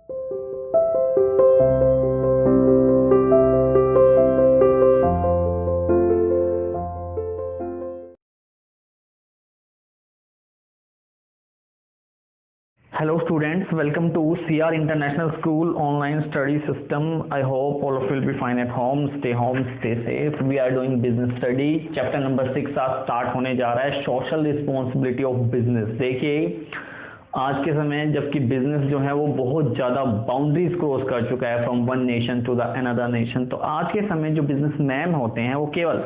Hello students, welcome to CR International School online study system. I hope all of you will be fine at home, stay safe. We are doing business study. Chapter number 6 आज start होने जा रहा है, social responsibility of business. देखिए आज के समय जबकि बिजनेस जो है वो बहुत ज़्यादा बाउंड्रीज क्रॉस कर चुका है from one nation to the another nation, तो आज के समय जो बिजनेसमैन होते हैं वो केवल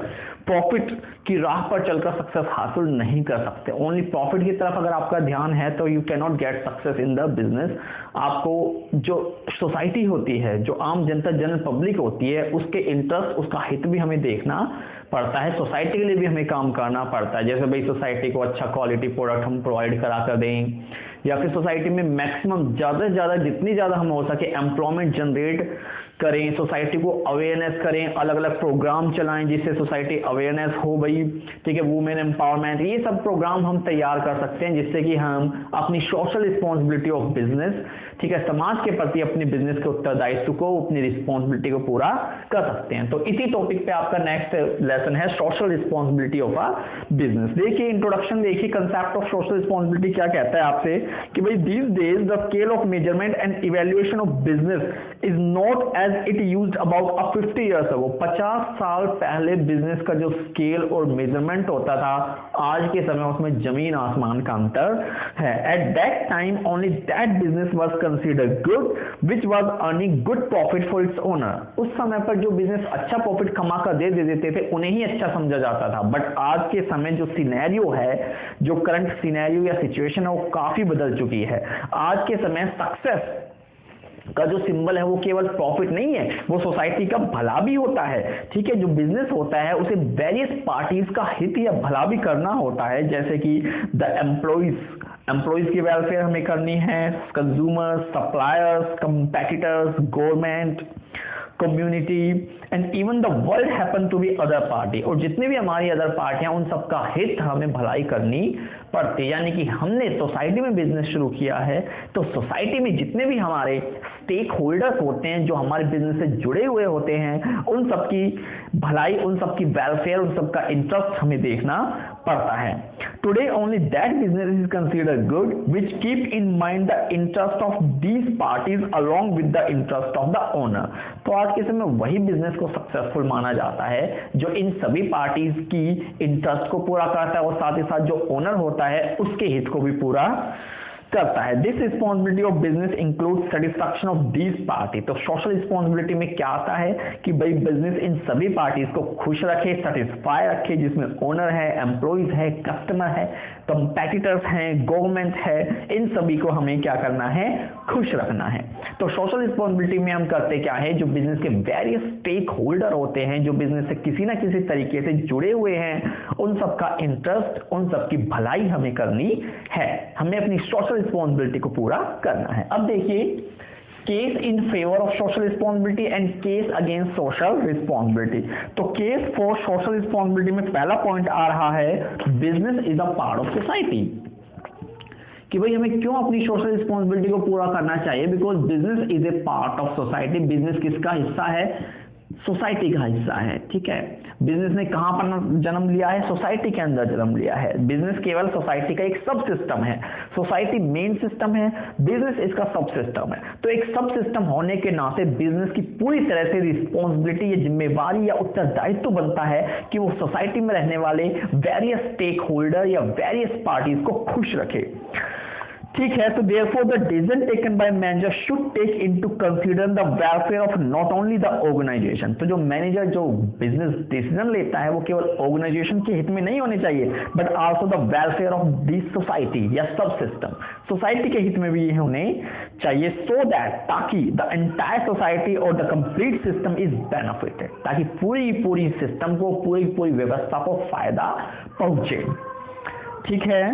प्रॉफिट की राह पर चलकर सक्सेस हासिल नहीं कर सकते। ओनली प्रॉफिट की तरफ अगर आपका ध्यान है तो you can not get success in the business. आपको जो सोसाइटी होती है, जो आम जनता जनरल पब्लिक होती है, उसके इंटरेस्ट, उसका हित भी हमें देखना पड़ता है। सोसाइटी के लिए भी हमें काम करना पड़ता है। जैसे भाई सोसाइटी को अच्छा क्वालिटी प्रोडक्ट हम प्रोवाइड करा कर दें, या फिर सोसाइटी में मैक्सिमम ज़्यादा से ज़्यादा जितनी ज़्यादा हम हो सके एम्प्लॉयमेंट जनरेट करें, सोसाइटी को अवेयरनेस करें, अलग अलग प्रोग्राम चलाएं जिससे सोसाइटी अवेयरनेस हो भाई, ठीक है, वुमेन एम्पावरमेंट, ये सब प्रोग्राम हम तैयार कर सकते हैं जिससे कि हम अपनी सोशल रिस्पॉन्सिबिलिटी ऑफ बिजनेस, ठीक है, समाज के प्रति अपने बिजनेस के उत्तरदायित्व को, अपनी रिस्पॉन्सिबिलिटी को पूरा कर सकते हैं। तो इसी टॉपिक पे आपका नेक्स्ट लेसन है social responsibility of a business. देखिए इंट्रोडक्शन, देखिए कंसेप्ट ऑफ सोशल रिस्पॉन्सिबिलिटी क्या कहता है आपसे कि भाई these days the scale of measurement and evaluation of business is not as it used about 50 years ago. 50 साल पहले बिजनेस का जो स्केल और मेजरमेंट होता था, आज के समय उसमें जमीन आसमान का अंतर है। At that time only that business was considered good which was earning good profit for its owner. उस समय पर जो बिजनेस अच्छा प्रॉफिट कमा कर दे देते थे उन्हें ही अच्छा समझा जाता था। बट आज के समय जो सिनेरियो है, जो करंट सिनेरियो या सिचुएशन है, वो काफी बदल चुकी है। आज के समय सक्सेस का जो सिंबल है वो केवल प्रॉफिट नहीं है, वो सोसाइटी का भला भी होता है। ठीक है, जो बिजनेस होता है उसे वेरियस पार्टीज का हित या भला भी करना होता है, जैसे कि द एम्प्लॉइज की वेलफेयर हमें करनी है, consumers, suppliers, competitors, government, community and even the world happen to be other party. और जितने भी हमारी अदर पार्टियां, उन सबका हित हमें भलाई करनी पड़ती है। यानी कि हमने सोसाइटी में बिजनेस शुरू किया है तो सोसाइटी में जितने भी हमारे स्टेक होल्डर्स होते हैं, जो हमारे बिजनेस से जुड़े हुए होते हैं, उन सबकी भलाई, उन सबकी वेलफेयर, उन सबका इंटरेस्ट हमें देखना पड़ता है। Today only that business is considered good which keep in mind the interest of these parties along with the interest of the owner. तो आज के समय वही बिजनेस को सक्सेसफुल माना जाता है जो इन सभी पार्टीज की इंटरेस्ट को पूरा करता है और साथ ही साथ जो ओनर होता है उसके हित को भी पूरा करता है। This responsibility of business include satisfaction of these party. तो सोशल रिस्पॉन्सिबिलिटी में क्या आता है कि भाई बिजनेस इन सभी पार्टीज को खुश रखे, सेटिस्फाई रखे, जिसमें ओनर है, एम्प्लॉइज है, कस्टमर है, कंपेटिटर्स हैं, गवर्नमेंट है, इन सभी को हमें क्या करना है, खुश रखना है। तो सोशल रिस्पॉन्सिबिलिटी में हम करते क्या है, जो बिजनेस के वेरियस स्टेक होल्डर होते हैं, जो बिजनेस से किसी ना किसी तरीके से जुड़े हुए हैं, उन सबका इंटरेस्ट, उन सबकी भलाई हमें करनी है। हमें अपनी सोशल रिस्पॉन्सिबिलिटी को पूरा करना है। अब देखिए case in favour of social responsibility and case against social responsibility. तो केस फॉर सोशल रिस्पॉन्सिबिलिटी में पहला पॉइंट आ रहा है business is a part of society, कि भाई हमें क्यों अपनी सोशल रिस्पॉन्सिबिलिटी को पूरा करना चाहिए, because business is a part of society. Business किसका हिस्सा है, सोसाइटी का हिस्सा है। ठीक है, बिजनेस ने कहां पर जन्म लिया है, सोसाइटी के अंदर जन्म लिया है। बिजनेस केवल सोसाइटी का एक सब सिस्टम है, सोसाइटी मेन सिस्टम है, बिजनेस इसका सब सिस्टम है। तो एक सब सिस्टम होने के नाते बिजनेस की पूरी तरह से रिस्पॉन्सिबिलिटी या जिम्मेवारी या उत्तरदायित्व बनता है कि वो सोसाइटी में रहने वाले वेरियस स्टेक होल्डर या वेरियस पार्टीज को खुश रखे। ठीक है, तो therefore the decision taken by manager should take into consider the welfare of not only the organization। तो जो मैनेजर जो बिजनेस डिसीजन लेता है वो केवल ऑर्गेनाइजेशन के हित में नहीं होने चाहिए, but also the welfare of this society या सब सिस्टम, सोसाइटी के हित में भी ये होने चाहिए, सो दैट ताकि द एंटायर सोसाइटी और the complete system is benefited, ताकि पूरी सिस्टम को, पूरी व्यवस्था को फायदा पहुंचे। ठीक है,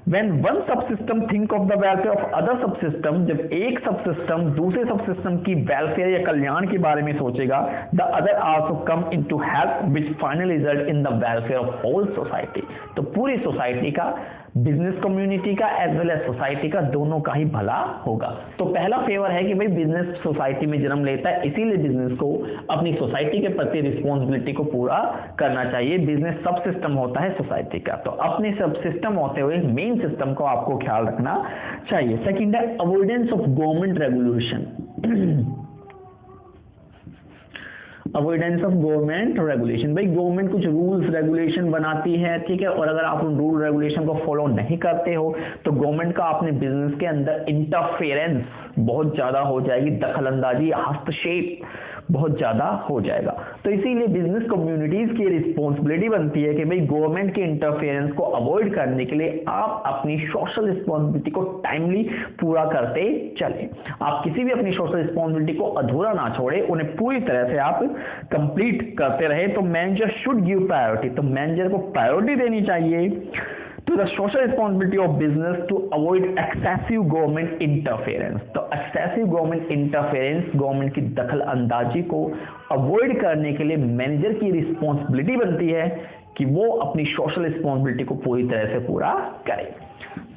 When one subsystem think of the welfare of other subsystem, जब एक सबसिस्टम दूसरे सबसिस्टम की वेलफेयर या कल्याण के बारे में सोचेगा, the other also come into help which finally result in the welfare of whole society। तो पूरी सोसाइटी का बिजनेस कम्युनिटी का एज वेल एज सोसाइटी का, दोनों का ही भला होगा। तो पहला फेवर है कि भाई बिजनेस सोसाइटी में जन्म लेता है, इसीलिए बिजनेस को अपनी सोसाइटी के प्रति रिस्पॉन्सिबिलिटी को पूरा करना चाहिए। बिजनेस सब सिस्टम होता है सोसाइटी का, तो अपने सब सिस्टम होते हुए मेन सिस्टम को आपको ख्याल रखना चाहिए। सेकंड है avoidance of government regulation. Avoidance of government regulation, भाई गवर्नमेंट कुछ रूल्स रेगुलेशन बनाती है, ठीक है, और अगर आप उन रूल रेगुलेशन को फॉलो नहीं करते हो तो गवर्नमेंट का अपने बिजनेस के अंदर इंटरफेरेंस बहुत ज्यादा हो जाएगी, दखल अंदाजी, हस्तक्षेप बहुत ज्यादा हो जाएगा। तो इसीलिए बिजनेस कम्युनिटीज की रिस्पॉन्सिबिलिटी बनती है कि भाई गवर्नमेंट के इंटरफेरेंस को अवॉइड करने के लिए आप अपनी सोशल रिस्पॉन्सिबिलिटी को टाइमली पूरा करते चलें। आप किसी भी अपनी सोशल रिस्पॉन्सिबिलिटी को अधूरा ना छोड़े, उन्हें पूरी तरह से आप कंप्लीट करते रहे। तो मैनेजर शुड गिव प्रायोरिटी, तो मैनेजर को प्रायोरिटी देनी चाहिए to the social responsibility of business to avoid excessive government interference। तो excessive government interference, गवर्नमेंट की दखल अंदाजी को अवॉइड करने के लिए मैनेजर की रिस्पॉन्सिबिलिटी बनती है कि वो अपनी सोशल रिस्पॉन्सिबिलिटी को पूरी तरह से पूरा करे।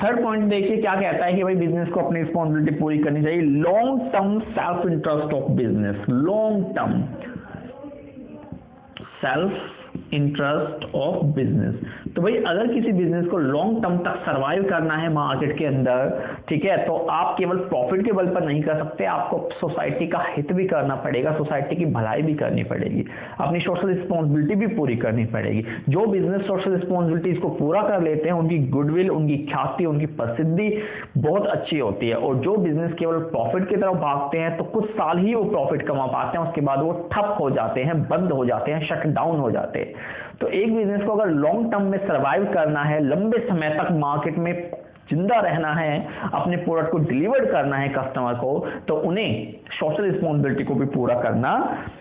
थर्ड पॉइंट देखिए क्या कहता है कि भाई बिजनेस को अपनी रिस्पॉन्सिबिलिटी पूरी करनी चाहिए। Long term self interest of business, long term self interest of business. तो भाई अगर किसी बिजनेस को लॉन्ग टर्म तक सरवाइव करना है मार्केट के अंदर, ठीक है, तो आप केवल प्रॉफिट के बल पर नहीं कर सकते, आपको सोसाइटी का हित भी करना पड़ेगा, सोसाइटी की भलाई भी करनी पड़ेगी, अपनी सोशल रिस्पॉन्सिबिलिटी भी पूरी करनी पड़ेगी। जो बिजनेस सोशल रिस्पॉन्सिबिलिटीज को पूरा कर लेते हैं उनकी गुडविल, उनकी ख्याति, उनकी प्रसिद्धि बहुत अच्छी होती है, और जो बिजनेस केवल प्रॉफिट की तरफ भागते हैं तो कुछ साल ही वो प्रॉफिट कमा पाते हैं, उसके बाद वो ठप हो जाते हैं, बंद हो जाते हैं, शट डाउन हो जाते हैं। तो एक बिजनेस को अगर लॉन्ग टर्म में सरवाइव करना है, लंबे समय तक मार्केट में जिंदा रहना है, अपने प्रोडक्ट को डिलीवर करना है कस्टमर को, तो उन्हें सोशल रिस्पॉन्सिबिलिटी को भी पूरा करना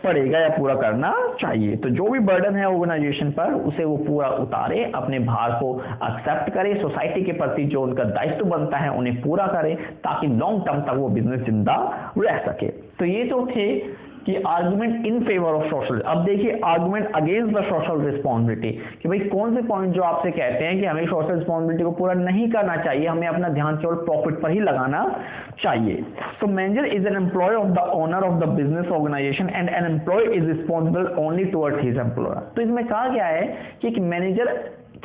पड़ेगा या पूरा करना चाहिए। तो जो भी बर्डन है ऑर्गेनाइजेशन पर उसे वो पूरा उतारे, अपने भार को एक्सेप्ट करे, सोसाइटी के प्रति जो उनका दायित्व बनता है उन्हें पूरा करे, ताकि लॉन्ग टर्म तक वो बिजनेस जिंदा रह सके। तो ये जो थे कि argument in favour of social. अब देखिए argument against the social responsibility, कि भाई कौन से पॉइंट जो आपसे कहते हैं कि हमें सोशल रिस्पॉन्सिबिलिटी को पूरा नहीं करना चाहिए, हमें अपना ध्यान केवल प्रॉफिट पर ही लगाना चाहिए। तो manager is an employee of the owner of the business organisation and an employee is responsible only towards his employer. तो इसमें कहा गया है कि एक मैनेजर,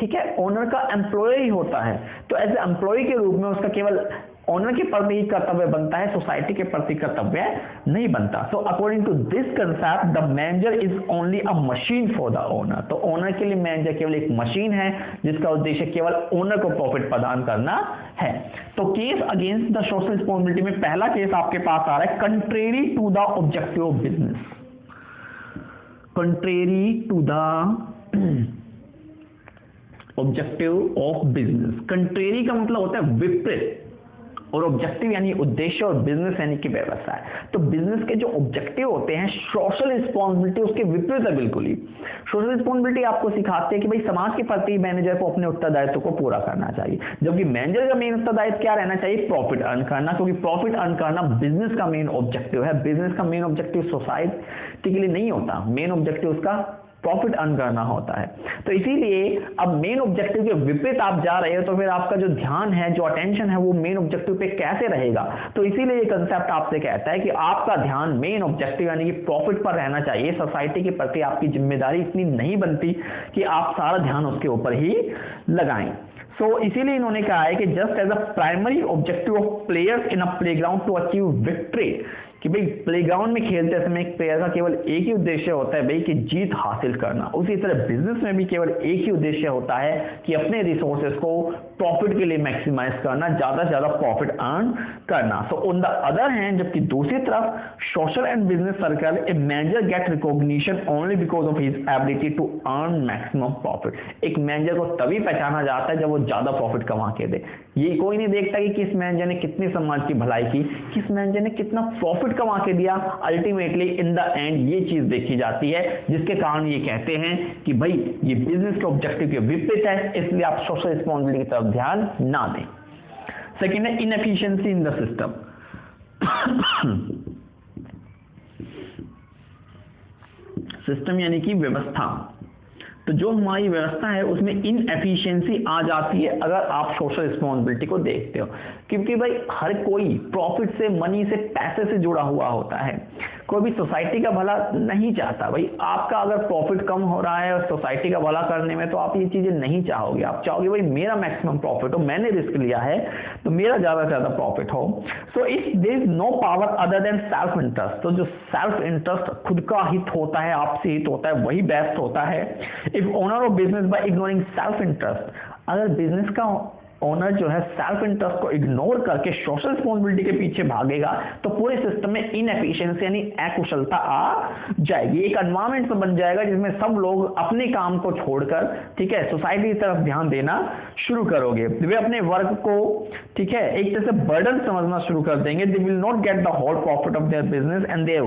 ठीक है, ओनर का एम्प्लॉय ही होता है, तो एज ए एम्प्लॉय के रूप में उसका केवल ओनर के प्रति ही कर्तव्य बनता है, सोसाइटी के प्रति कर्तव्य नहीं बनता। So according to this concept the manager is only a machine for the owner. तो ओनर के लिए मैनेजर केवल एक मशीन है जिसका उद्देश्य केवल ओनर को प्रॉफिट प्रदान करना है। तो case against the social responsibility में पहला केस आपके पास आ रहा है contrary to the objective of business. Contrary to the objective of business, contrary का मतलब होता है विपरीत, और ऑब्जेक्टिव यानी उद्देश्य, और बिजनेस यानी कि व्यवसाय। तो बिजनेस के जो ऑब्जेक्टिव होते हैं, सोशल रिस्पॉन्सिबिलिटी उसके विपरीत है बिल्कुल ही। सोशल रिस्पॉन्सिबिलिटी आपको सिखाते हैं कि भाई समाज के प्रति मैनेजर को अपने उत्तरदायित्व को पूरा करना चाहिए, जबकि मैनेजर का मेन उत्तरदायित्व क्या रहना चाहिए? प्रॉफिट अर्न करना, क्योंकि प्रॉफिट अर्न करना बिजनेस का मेन ऑब्जेक्टिव है। बिजनेस का मेन ऑब्जेक्टिव सोसाइटी के लिए नहीं होता, मेन ऑब्जेक्टिव उसका प्रॉफिट अर्न करना होता है। तो इसीलिए अब मेन ऑब्जेक्टिव के विपरीत आप जा रहे हो, तो फिर आपका जो ध्यान है, जो अटेंशन है, वो मेन ऑब्जेक्टिव पे कैसे रहेगा? तो इसीलिए ये कंसेप्ट आपसे कहता है कि आपका ध्यान मेन ऑब्जेक्टिव यानी कि प्रॉफिट पर रहना चाहिए। सोसाइटी के प्रति आपकी जिम्मेदारी इतनी नहीं बनती कि आप सारा ध्यान उसके ऊपर ही लगाएं। सो इसीलिए इन्होंने कहा है कि just as a primary objective of players in a playground to achieve victory, कि भाई प्लेग्राउंड में खेलते समय एक प्लेयर का केवल एक ही उद्देश्य होता है भाई कि जीत हासिल करना, उसी तरह बिजनेस में भी केवल एक ही उद्देश्य होता है कि अपने रिसोर्सेज को प्रॉफिट के लिए मैक्सिमाइज करना, ज्यादा से ज्यादा प्रॉफिट अर्न करना। So on the other hand, जबकि दूसरी तरफ social and business circle, a manager get recognition only because of his ability to earn maximum profit. एक मैनेजर को तभी पहचाना जाता है जब वो ज्यादा प्रॉफिट कमा के दे। ये कोई नहीं देखता कि किस मैनेजर ने कितनी समाज की भलाई की, किस मैनेजर ने कितना प्रॉफिट कमा के दिया। अल्टीमेटली इन द एंड ये चीज देखी जाती है, जिसके कारण ये कहते हैं कि भाई ये बिजनेस के ऑब्जेक्टिव के विपरीत है, इसलिए आप सोशल रिस्पॉन्सिबिलिटी की तरफ ध्यान ना दें। सेकेंड है inefficiency in the system. System यानी कि व्यवस्था, तो जो हमारी व्यवस्था है उसमें इनएफिशिएंसी आ जाती है अगर आप सोशल रिस्पॉन्सिबिलिटी को देखते हो, क्योंकि भाई हर कोई प्रॉफिट से, मनी से, पैसे से जुड़ा हुआ होता है। कोई भी सोसाइटी का भला नहीं चाहता। भाई आपका अगर प्रॉफिट कम हो रहा है और सोसाइटी का भला करने में, तो आप ये चीजें नहीं चाहोगे। आप चाहोगे भाई मेरा मैक्सिमम प्रॉफिट हो, मैंने रिस्क लिया है तो मेरा ज्यादा से ज्यादा प्रॉफिट हो। So if there is no power other than self interest, तो जो सेल्फ इंटरेस्ट, खुद का हित होता है, आपसे हित होता है, वही बेस्ट होता है। If owner of business by ignoring self interest, अगर बिजनेस का ओनर जो है सेल्फ इंटरेस्ट को इग्नोर करके सोशल रिस्पॉन्सिबिलिटी के पीछे भागेगा, तो पूरे सिस्टम में इनएफिशिएंसी यानी अकुशलता आ जाएगी। एक एनवायरमेंट बन जाएगा जिसमें सब लोग अपने काम को छोड़कर, ठीक है, सोसाइटी की तरफ ध्यान देना शुरू करोगे। वे अपने वर्क को, ठीक है, एक तरह से बर्डन समझना शुरू कर देंगे। They will not get the whole profit of their business and their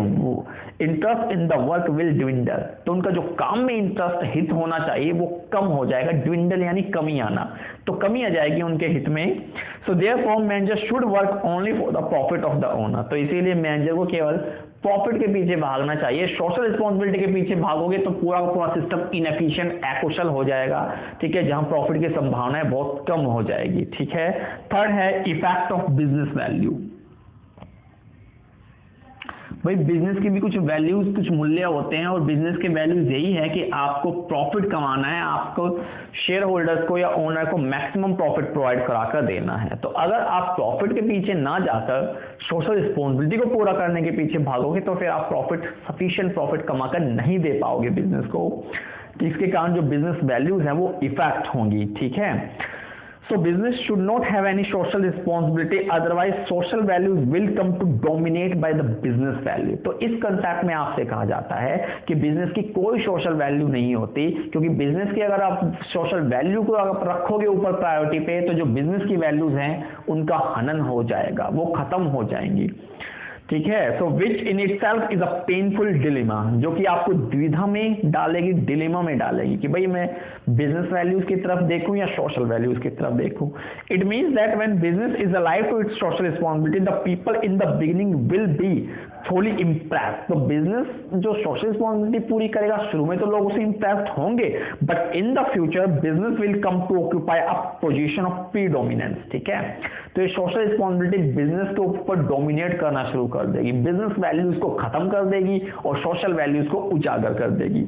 interest in the work will dwindle. तो उनका जो काम में इंटरेस्ट, हित होना चाहिए, वो कम हो जाएगा। ड्विंडल यानी कमी आना, तो कमी आ जाएगी उनके हित में। So therefore manager should work only for the profit of the owner. तो इसीलिए मैनेजर को केवल प्रॉफिट के पीछे भागना चाहिए। सोशल रिस्पॉन्सिबिलिटी के पीछे भागोगे तो पूरा का पूरा सिस्टम इनएफिशिएंट, अकुशल हो जाएगा, ठीक है, जहां प्रॉफिट की संभावनाएं बहुत कम हो जाएगी, ठीक है। थर्ड है इफेक्ट ऑफ बिजनेस वैल्यू। भाई बिजनेस की भी कुछ वैल्यूज, कुछ मूल्य होते हैं, और बिजनेस के वैल्यूज यही है कि आपको प्रॉफिट कमाना है, आपको शेयर होल्डर्स को या ओनर को मैक्सिमम प्रॉफिट प्रोवाइड कराकर देना है। तो अगर आप प्रॉफिट के पीछे ना जाकर सोशल रिस्पॉन्सिबिलिटी को पूरा करने के पीछे भागोगे, तो फिर आप प्रॉफिट, सफिशिएंट प्रॉफिट कमाकर नहीं दे पाओगे बिजनेस को। इसके कारण जो बिजनेस वैल्यूज हैं वो इफेक्ट होंगी, ठीक है। So business should not have any social responsibility, otherwise social values will come to dominate by the business value। तो इस कंसेप्ट में आपसे कहा जाता है कि बिजनेस की कोई सोशल वैल्यू नहीं होती, क्योंकि बिजनेस की अगर आप सोशल वैल्यू को अगर रखोगे ऊपर प्रायोरिटी पे, तो जो बिजनेस की वैल्यूज हैं उनका हनन हो जाएगा, वो खत्म हो जाएंगी, ठीक है। So which in itself is a painful dilemma, जो कि आपको द्विधा में डालेगी, डिलेमा में डालेगी कि भाई मैं बिजनेस वैल्यूज की तरफ देखूं या सोशल वैल्यूज की तरफ देखूं। It means that when business is alive to its social responsibility, the people in the beginning will be थोड़ी इम्प्रेस्ड। तो बिजनेस जो सोशल रिस्पॉन्सिबिलिटी पूरी करेगा, शुरू में तो लोग उससे इम्प्रेस्ड होंगे, but in the future business will come to occupy a position of predominance, ठीक है। तो ये सोशल रिस्पॉन्सिबिलिटी बिजनेस के ऊपर डोमिनेट करना शुरू कर देगी, बिजनेस वैल्यूज को खत्म कर देगी और सोशल वैल्यूज को उजागर कर देगी।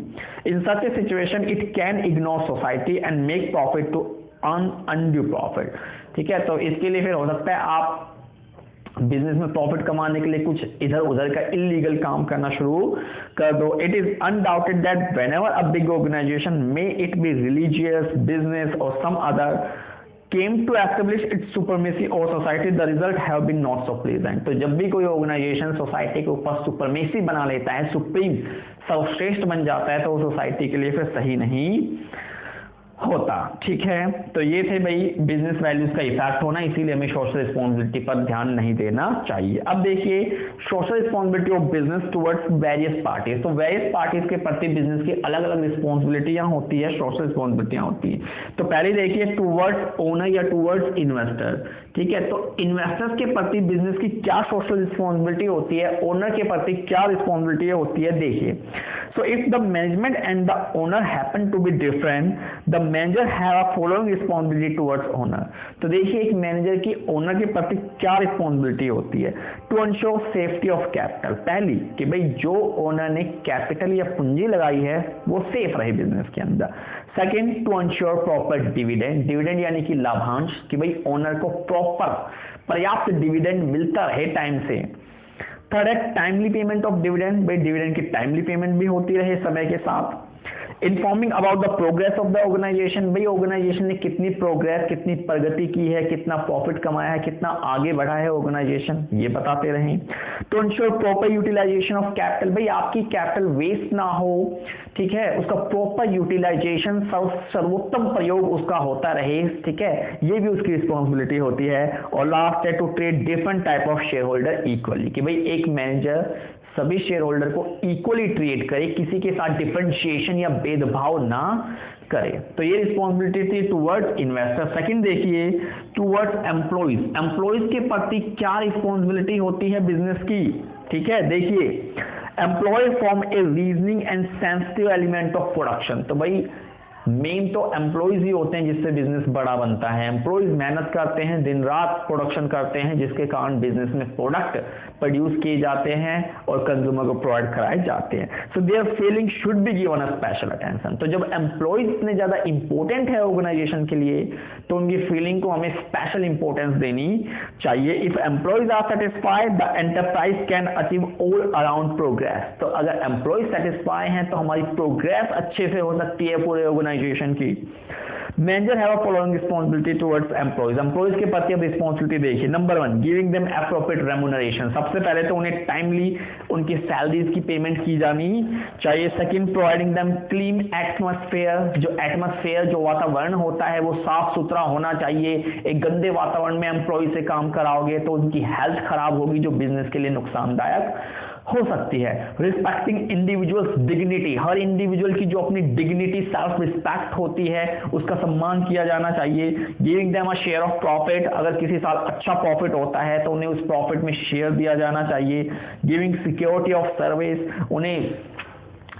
In such a situation it can ignore society and make profit to earn undue profit, ठीक है। तो इसके लिए फिर हो सकता है आप बिजनेस में प्रॉफिट कमाने के लिए कुछ इधर उधर का इलीगल काम करना शुरू कर दो। It is undoubted that whenever a big organization, may it be religious, business और some other, came to establish its supremacy over society, the result have been not so pleasant। तो जब भी कोई ऑर्गेनाइजेशन सोसाइटी के ऊपर supremacy बना लेता है, सुप्रीम, सर्वश्रेष्ठ बन जाता है, तो वो सोसाइटी के लिए फिर सही नहीं होता, ठीक है। तो ये थे भाई बिजनेस वैल्यूज का इफेक्ट होना, इसीलिए हमें सोशल रिस्पॉन्सिबिलिटी पर ध्यान नहीं देना चाहिए। अब देखिए social responsibility of business towards various parties. तो वेरियस पार्टीज के प्रति बिजनेस की अलग अलग रिस्पॉन्सिबिलिटियां होती है, सोशल रिस्पॉन्सिबिलिटियां होती है। तो पहले देखिए टुवर्ड्स ओनर या टुवर्ड्स इन्वेस्टर, ठीक है। तो इन्वेस्टर्स के प्रति बिजनेस की क्या सोशल रिस्पॉन्सिबिलिटी होती है, ओनर के प्रति क्या रिस्पॉन्सिबिलिटी होती है, देखिए। So if the management and the owner happen to be different, the manager have a following responsibility towards owner. तो देखिए एक मैनेजर की ओनर के प्रति क्या रिस्पॉन्सिबिलिटी होती है। To ensure safety of capital, पहली कि भाई जो ओनर ने कैपिटल या पूंजी लगाई है वो सेफ रहे बिजनेस के अंदर। Second, to ensure proper dividend, dividend यानी कि लाभांश, कि भाई ओनर को प्रॉपर पर्याप्त डिविडेंड मिलता रहे टाइम से। थर्ड है टाइमली पेमेंट ऑफ डिविडेंड, भाई डिविडेंड की टाइमली पेमेंट भी होती रहे समय के साथ। Informing about the progress of the organisation, भाई ऑर्गेनाइजेशन ने कितनी प्रोग्रेस, कितनी प्रगति की है, कितना प्रॉफिट कमाया है, कितना आगे बढ़ा है ऑर्गेनाइजेशन, ये बताते रहें। To ensure proper utilisation of capital, भाई आपकी कैपिटल वेस्ट ना हो, ठीक है, उसका प्रॉपर यूटिलाइजेशन, सर्वोत्तम प्रयोग उसका होता रहे, ठीक है, ये भी उसकी रिस्पॉन्सिबिलिटी होती है। और लास्ट है to treat different type of share holder equally, कि भाई एक मैनेजर सभी शेयर होल्डर को इक्वली ट्रीट करे, किसी के साथ डिफरेंशिएशन या भेदभाव ना करे। तो ये रिस्पॉन्सिबिलिटी थी टुवर्ड्स इन्वेस्टर। सेकंड देखिए टुवर्ड्स एम्प्लॉइज, एम्प्लॉइज के प्रति क्या रिस्पॉन्सिबिलिटी होती है बिजनेस की, ठीक है। देखिए employ form a reasoning and sensitive element of production, तो भाई मेन तो एम्प्लॉयज ही होते हैं जिससे बिजनेस बड़ा बनता है। एम्प्लॉयज मेहनत करते हैं, दिन रात प्रोडक्शन करते हैं, जिसके कारण बिजनेस में प्रोडक्ट प्रोड्यूस किए जाते हैं और कंज्यूमर को प्रोवाइड कराए जाते हैं। So their feeling should be given a special attention. तो जब एम्प्लॉयज इतने ज्यादा इंपॉर्टेंट है ऑर्गेनाइजेशन के लिए तो उनकी फीलिंग को हमें स्पेशल इंपॉर्टेंस देनी चाहिए। If employees are satisfied the enterprise can achieve all around progress. तो अगर एम्प्लॉयज सेटिस्फाई हैं तो हमारी प्रोग्रेस अच्छे से हो सकती है पूरे ऑर्गेनाइजेशन की। Manager have a following responsibility towards employees. Employees के प्रति अब रिस्पांसिबिलिटी देखिए। Number 1, giving them appropriate remuneration. सबसे पहले तो उन्हें टाइमली उनकी सैलरीज की पेमेंट की जानी चाहिए। Second, providing them clean atmosphere. जो एटमॉस्फेयर, जो वातावरण होता है वो साफ सुथरा होना चाहिए। एक गंदे वातावरण में एम्प्लॉय से काम कराओगे तो उनकी हेल्थ खराब होगी, जो बिजनेस के लिए नुकसानदायक हो सकती है। Respecting individual's dignity. हर इंडिविजुअल की जो अपनी डिग्निटी, सेल्फ रिस्पेक्ट होती है, उसका सम्मान किया जाना चाहिए। Giving them a share of profit. अगर किसी साल अच्छा प्रॉफिट होता है तो उन्हें उस प्रॉफिट में शेयर दिया जाना चाहिए। Giving security of service. उन्हें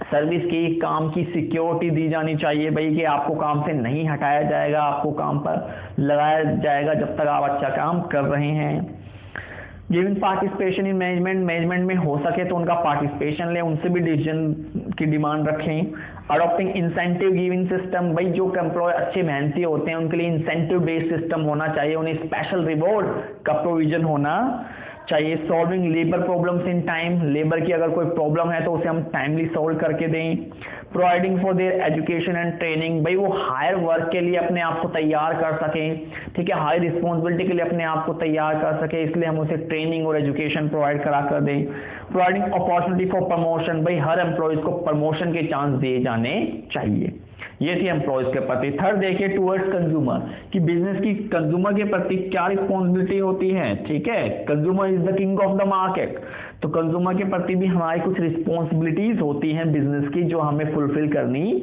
सर्विस की, काम की सिक्योरिटी दी जानी चाहिए भाई कि आपको काम से नहीं हटाया जाएगा, आपको काम पर लगाया जाएगा जब तक आप अच्छा काम कर रहे हैं। Giving participation in management. Management में हो सके तो उनका पार्टिसिपेशन लें, उनसे भी डिसीजन की डिमांड रखें। Adopting incentive giving system. भाई जो एम्प्लॉय अच्छे मेहनती होते हैं उनके लिए इंसेंटिव बेस्ड सिस्टम होना चाहिए, उन्हें स्पेशल रिवॉर्ड का प्रोविजन होना चाहिए। Solving labour problems in time. Labour की अगर कोई प्रॉब्लम है तो उसे हम टाइमली सॉल्व करके दें। Providing for their education and training. भाई वो हायर वर्क के लिए अपने आप को तैयार कर सकें, ठीक है, हाई रिस्पॉन्सिबिलिटी के लिए अपने आप को तैयार कर सके, इसलिए हम उसे ट्रेनिंग और एजुकेशन प्रोवाइड करा कर दें। Providing opportunity for promotion. भाई हर एम्प्लॉयज को प्रमोशन के चांस दिए जाने चाहिए। ये थी एम्प्लॉयज के प्रति। थर्ड देखिए टुवर्ड्स कंज्यूमर, कि बिजनेस की कंज्यूमर के प्रति क्या रिस्पॉन्सिबिलिटी होती है, ठीक है। Consumer is the king of the market. तो कंज्यूमर के प्रति भी हमारी कुछ रिस्पॉन्सिबिलिटीज होती हैं बिजनेस की, जो हमें फुलफिल करनी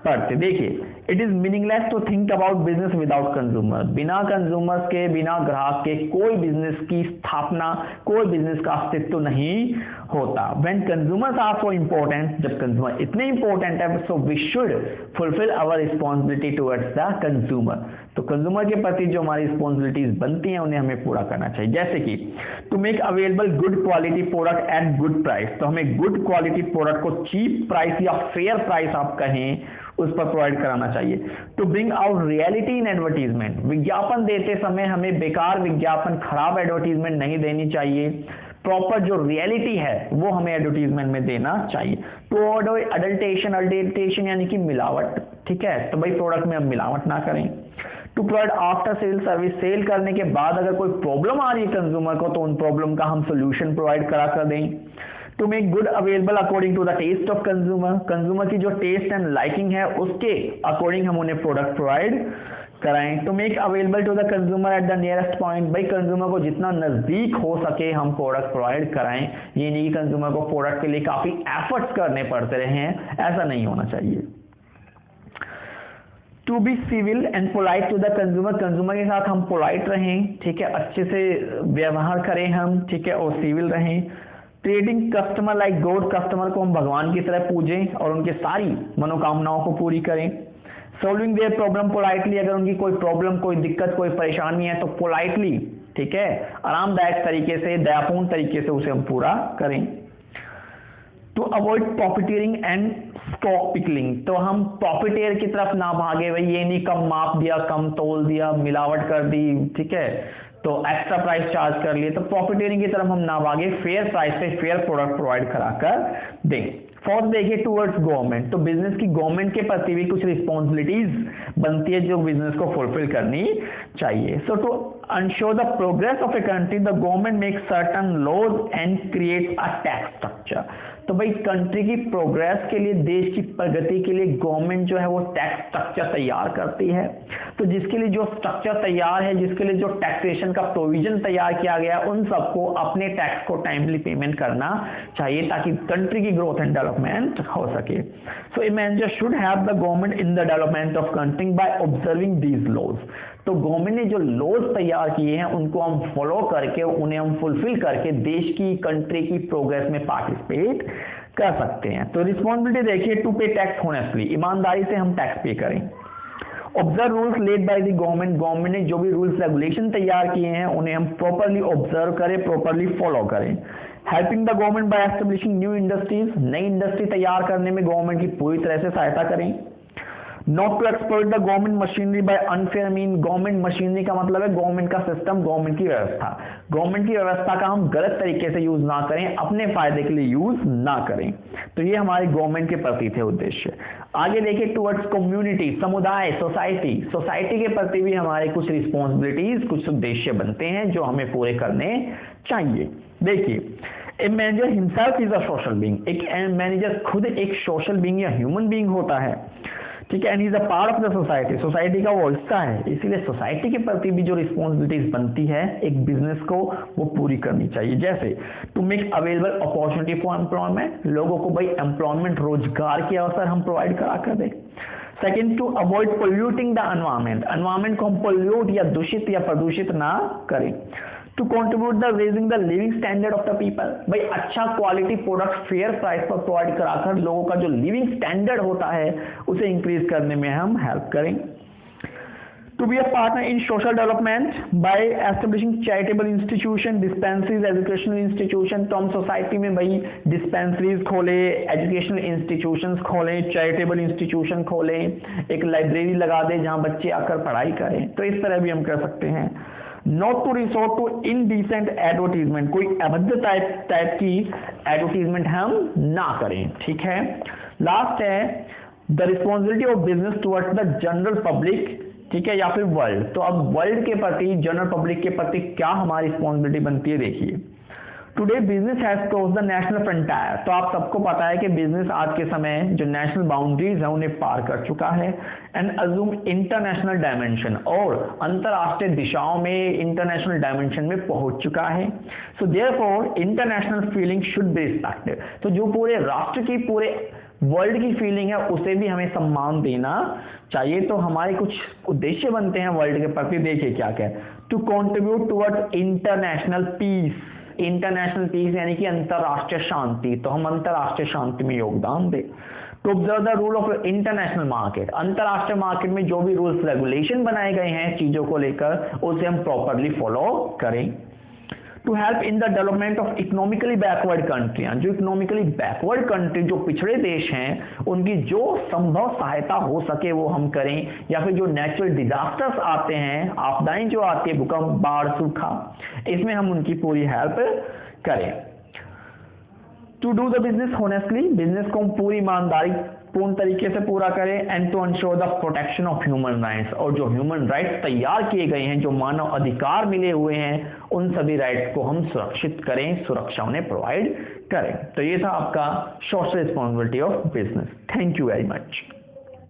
पड़ती। देखिए, it is meaningless to think about business without consumer. बिना कंज्यूमर्स के, बिना ग्राहक के कोई बिजनेस की स्थापना, कोई बिजनेस का अस्तित्व नहीं होता। When consumers are so important, जब कंज्यूमर इतने इंपॉर्टेंट है, so we should fulfil our responsibility towards the consumer. तो कंज्यूमर के प्रति जो हमारी रिस्पॉन्सिबिलिटीज बनती हैं उन्हें हमें पूरा करना चाहिए। जैसे कि to make available good quality product at good price. तो हमें गुड क्वालिटी प्रोडक्ट को चीप प्राइस या फेयर प्राइस आप कहें उस पर प्रोवाइड कराना चाहिए। To bring out reality in advertisement. विज्ञापन देते समय हमें बेकार विज्ञापन, खराब एडवर्टीजमेंट नहीं देनी चाहिए। प्रॉपर जो रियलिटी है वो हमें एडवर्टीजमेंट में देना चाहिए। To avoid अडल्टेशन। अडल्टेशन यानी कि मिलावट, ठीक है, तो भाई प्रोडक्ट में हम मिलावट ना करें। To provide after sale service. Sale करने के बाद अगर कोई प्रॉब्लम आ रही है कंज्यूमर को तो उन प्रॉब्लम का हम सोल्यूशन प्रोवाइड करा कर दें। To make good available according to the taste of consumer. Consumer की जो टेस्ट एंड लाइकिंग है उसके अकॉर्डिंग हम उन्हें प्रोडक्ट प्रोवाइड कराएं। To make available to the consumer at the nearest point. भाई कंज्यूमर को जितना नजदीक हो सके हम प्रोडक्ट प्रोवाइड कराएं। ये नहीं कि कंज्यूमर को प्रोडक्ट के लिए काफी एफर्ट्स करने पड़ते रहे हैं, ऐसा नहीं होना चाहिए। To be civil and polite to the consumer. Consumer के साथ हम पोलाइट रहें, ठीक है, अच्छे से व्यवहार करें हम, ठीक है, और सिविल रहें। Treating customer like God. Customer को हम भगवान की तरह पूजें और उनके सारी मनोकामनाओं को पूरी करें। Solving their problem politely. अगर उनकी कोई प्रॉब्लम, कोई दिक्कत, कोई परेशानी है तो पोलाइटली, ठीक है, आरामदायक तरीके से, दयापूर्ण तरीके से उसे हम पूरा करें। To avoid profiteering and stock pickling. तो हम प्रॉफिटियर की तरफ ना भागे। भाई ये नहीं कम माप दिया, कम तोल दिया, मिलावट कर दी, ठीक है, तो एक्स्ट्रा प्राइस चार्ज कर लिए, तो प्रॉफिटियरिंग की तरफ हम ना भागे, फेयर प्राइस पे फेयर प्रोडक्ट प्रोवाइड कराकर दें। फोर्थ देखिए टुवर्ड्स गवर्नमेंट। तो बिजनेस की गवर्नमेंट के प्रति भी कुछ रिस्पॉन्सिबिलिटीज बनती है जो बिजनेस को फुलफिल करनी चाहिए। सो to ensure the progress of a country, the government makes certain laws and creates a tax structure. तो भाई कंट्री की प्रोग्रेस के लिए, देश की प्रगति के लिए गवर्नमेंट जो है वो टैक्स स्ट्रक्चर तैयार करती है। तो जिसके लिए जो स्ट्रक्चर तैयार है, जिसके लिए जो टैक्सेशन का प्रोविजन तैयार किया गया, उन सबको अपने टैक्स को टाइमली पेमेंट करना चाहिए ताकि कंट्री की ग्रोथ एंड डेवलपमेंट हो सके। So a manager should have the government in the development of country by observing these laws. तो गवर्नमेंट ने जो लॉज तैयार किए हैं उनको हम फॉलो करके, उन्हें हम फुलफिल करके देश की, कंट्री की प्रोग्रेस में पार्टिसिपेट कर सकते हैं। तो रिस्पॉन्सिबिलिटी देखिए, टू पे टैक्स होनेस्टली, ईमानदारी से हम टैक्स पे करें। Observe rules led by the government, government ने जो भी रूल्स रेगुलेशन तैयार किए हैं उन्हें हम प्रॉपरली ऑब्जर्व करें, प्रॉपरली फॉलो करें। Helping the government by establishing new industries, नई इंडस्ट्री तैयार करने में गवर्नमेंट की पूरी तरह से सहायता करें। Not to exploit the government machinery by unfair mean, government machinery का मतलब है गवर्नमेंट का सिस्टम, गवर्नमेंट की व्यवस्था। गवर्नमेंट की व्यवस्था का हम गलत तरीके से यूज ना करें, अपने फायदे के लिए यूज ना करें। तो ये हमारे गवर्नमेंट के प्रति थे उद्देश्य। आगे देखिए, टुवर्ड्स कम्युनिटी, समुदाय, सोसाइटी, सोसाइटी के प्रति भी हमारे कुछ रिस्पॉन्सिबिलिटीज, कुछ उद्देश्य बनते हैं जो हमें पूरे करने चाहिए। देखिए, a manager himself is a social being, एक मैनेजर खुद एक सोशल बीइंग या ह्यूमन बीइंग होता है, ठीक है, and is a part of the society, society का वो हिस्सा है। इसीलिए सोसाइटी के प्रति भी जो रिस्पॉन्सिबिलिटीज बनती है एक बिजनेस को, वो पूरी करनी चाहिए। जैसे to make available opportunity for employment, लोगों को भाई एम्प्लॉयमेंट, रोजगार के अवसर हम प्रोवाइड करा कर दें। Second, to avoid polluting the environment, environment को हम पोल्यूट या दूषित या प्रदूषित ना करें। To contribute the raising the living standard of the people, भाई अच्छा क्वालिटी प्रोडक्ट फेयर प्राइस पर प्रोवाइड कराकर लोगों का जो लिविंग स्टैंडर्ड होता है उसे इंक्रीज करने में हम हेल्प करें। To be a partner in social development by establishing charitable institution, dispensaries, educational institution, तो हम सोसाइटी में भाई डिस्पेंसरीज खोले, एजुकेशनल इंस्टीट्यूशंस खोलें, चैरिटेबल इंस्टीट्यूशन खोलें, एक लाइब्रेरी लगा दें जहां बच्चे आकर पढ़ाई करें। तो इस तरह भी हम कर सकते हैं। Not to resort to indecent advertisement, कोई अभद्र टाइप की एडवर्टीजमेंट हम ना करें, ठीक है। लास्ट है the responsibility of business towards the general public, ठीक है, या फिर वर्ल्ड। तो अब वर्ल्ड के प्रति, जनरल पब्लिक के प्रति क्या हमारी रिस्पॉन्सिबिलिटी बनती है, देखिए। Today business has cross the national frontier, तो आप सबको पता है कि बिजनेस आज के समय जो नेशनल बाउंड्रीज है उन्हें पार कर चुका है, एंड अज्यूम इंटरनेशनल डायमेंशन, और अंतरराष्ट्रीय दिशाओं में, इंटरनेशनल डायमेंशन में पहुंच चुका है। So therefore international feeling should be respected, तो जो पूरे राष्ट्र की, पूरे वर्ल्ड की फीलिंग है उसे भी हमें सम्मान देना चाहिए। तो हमारे कुछ उद्देश्य बनते हैं वर्ल्ड के प्रति, देखिए क्या क्या। To contribute towards international peace, international peace यानी कि अंतरराष्ट्रीय शांति, तो हम अंतरराष्ट्रीय शांति में योगदान दें। To observe the rule of international market, अंतरराष्ट्रीय मार्केट में जो भी रूल्स रेगुलेशन बनाए गए हैं चीजों को लेकर उसे हम प्रॉपरली फॉलो करें। To help in the development of economically backward कंट्रियां, जो इकोनॉमिकली बैकवर्ड कंट्री, जो पिछड़े देश हैं उनकी जो संभव सहायता हो सके वो हम करें, या फिर जो नेचुरल डिजास्टर्स आते हैं, आपदाएं जो आती है, भूकंप, बाढ़, सूखा, इसमें हम उनकी पूरी हेल्प करें। To do the business honestly, business को हम पूरी ईमानदारी पूर्ण तरीके से पूरा करें, and to ensure the protection of human rights, और जो ह्यूमन राइट्स तैयार किए गए हैं, जो मानव अधिकार मिले हुए हैं, उन सभी राइट्स को हम सुरक्षित करें, सुरक्षा उन्हें प्रोवाइड करें। तो ये था आपका social responsibility of business. Thank you very much.